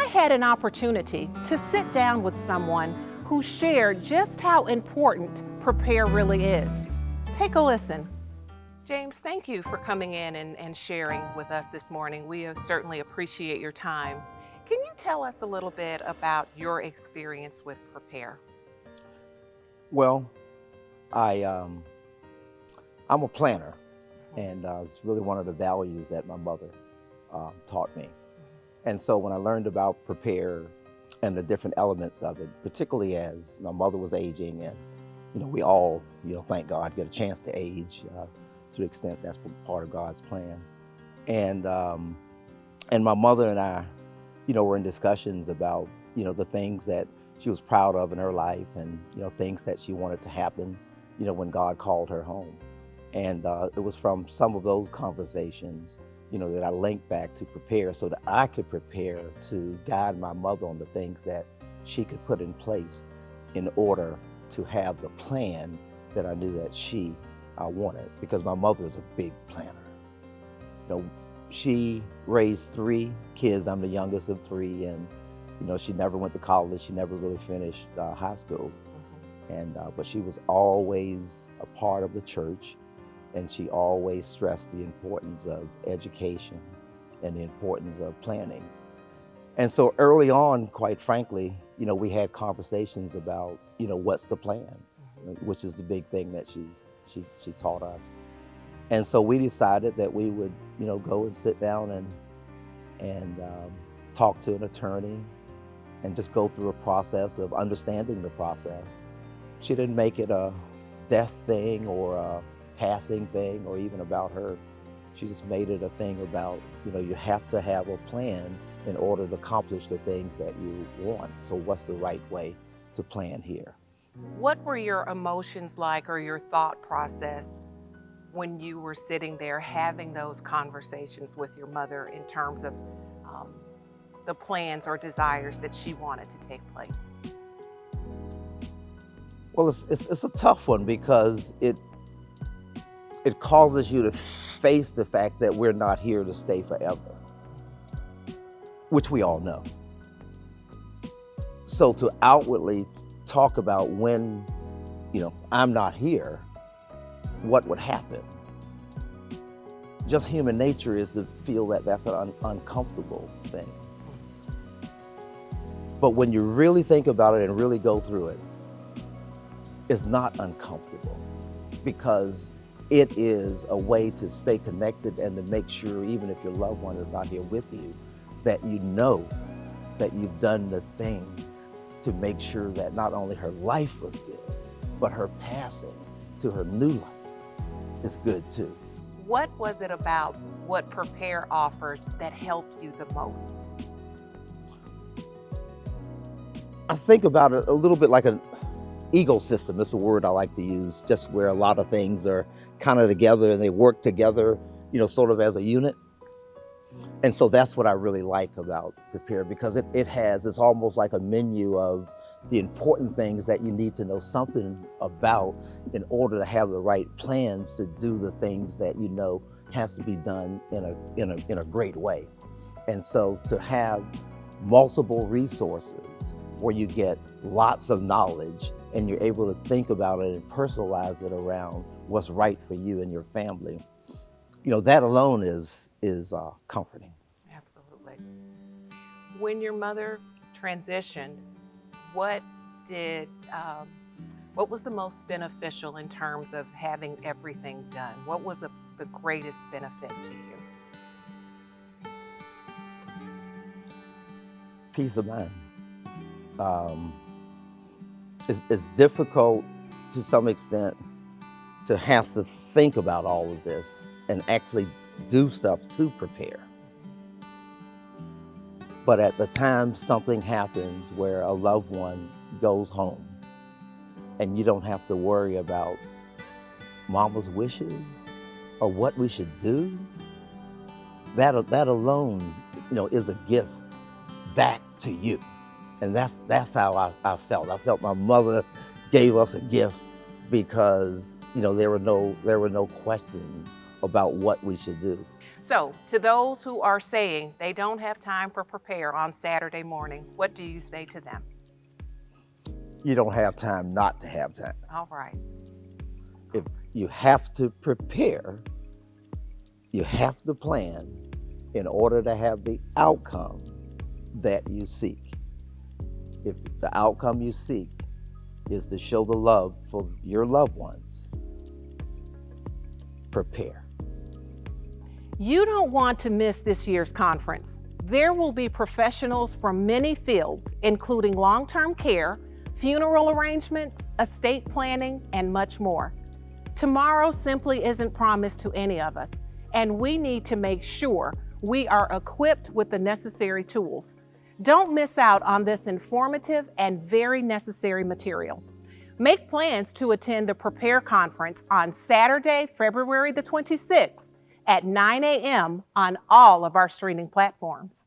I had an opportunity to sit down with someone who shared just how important Prepare really is. Take a listen. James, thank you for coming in and sharing with us this morning. We certainly appreciate your time. Can you tell us a little bit about your experience with Prepare? Well, I'm a planner, and it's really one of the values that my mother taught me. And so when I learned about Prepare and the different elements of it, particularly as my mother was aging, and we all, thank God, get a chance to age to the extent that's part of God's plan. And my mother and I, were in discussions about, the things that she was proud of in her life, and things that she wanted to happen, when God called her home. And it was from some of those conversations, that I linked back to Prepare, so that I could prepare to guide my mother on the things that she could put in place in order to have the plan that I knew that she wanted, because my mother is a big planner. She raised 3 kids. I'm the youngest of 3, and she never went to college. She never really finished high school, and but she was always a part of the church. And she always stressed the importance of education and the importance of planning. And so early on, quite frankly, we had conversations about, what's the plan, which is the big thing that she taught us. And so we decided that we would, go and sit down and talk to an attorney and just go through a process of understanding the process. She didn't make it a death thing or a passing thing or even about her. She just made it a thing about, you have to have a plan in order to accomplish the things that you want. So what's the right way to plan here? What were your emotions like, or your thought process, when you were sitting there having those conversations with your mother in terms of the plans or desires that she wanted to take place? Well, it's a tough one, because it causes you to face the fact that we're not here to stay forever, which we all know. So to outwardly talk about when, I'm not here, what would happen? Just human nature is to feel that that's an uncomfortable thing. But when you really think about it and really go through it, it's not uncomfortable, because it is a way to stay connected and to make sure, even if your loved one is not here with you, that you know that you've done the things to make sure that not only her life was good, but her passing to her new life is good too. What was it about what Prepare offers that helped you the most? I think about it a little bit like an ecosystem. It's a word I like to use, just where a lot of things are kind of together and they work together, sort of as a unit. And so that's what I really like about Prepare, because it's almost like a menu of the important things that you need to know something about in order to have the right plans to do the things that has to be done in a great way. And so to have multiple resources where you get lots of knowledge and you're able to think about it and personalize it around what's right for you and your family, that alone is comforting. Absolutely. When your mother transitioned, what was the most beneficial in terms of having everything done? What was the greatest benefit to you? Peace of mind. It's difficult to some extent to have to think about all of this and actually do stuff to prepare. But at the time something happens where a loved one goes home and you don't have to worry about mama's wishes or what we should do, that alone, is a gift back to you. And that's how I felt. I felt my mother gave us a gift, because there were no questions about what we should do. So, to those who are saying they don't have time for Prepare on Saturday morning, what do you say to them? You don't have time not to have time. All right. If you have to prepare, you have to plan in order to have the outcome that you seek. If the outcome you seek is to show the love for your loved ones, prepare. You don't want to miss this year's conference. There will be professionals from many fields, including long-term care, funeral arrangements, estate planning, and much more. Tomorrow simply isn't promised to any of us, and we need to make sure we are equipped with the necessary tools. Don't miss out on this informative and very necessary material. Make plans to attend the Prepare Conference on Saturday, February the 26th at 9 a.m. on all of our streaming platforms.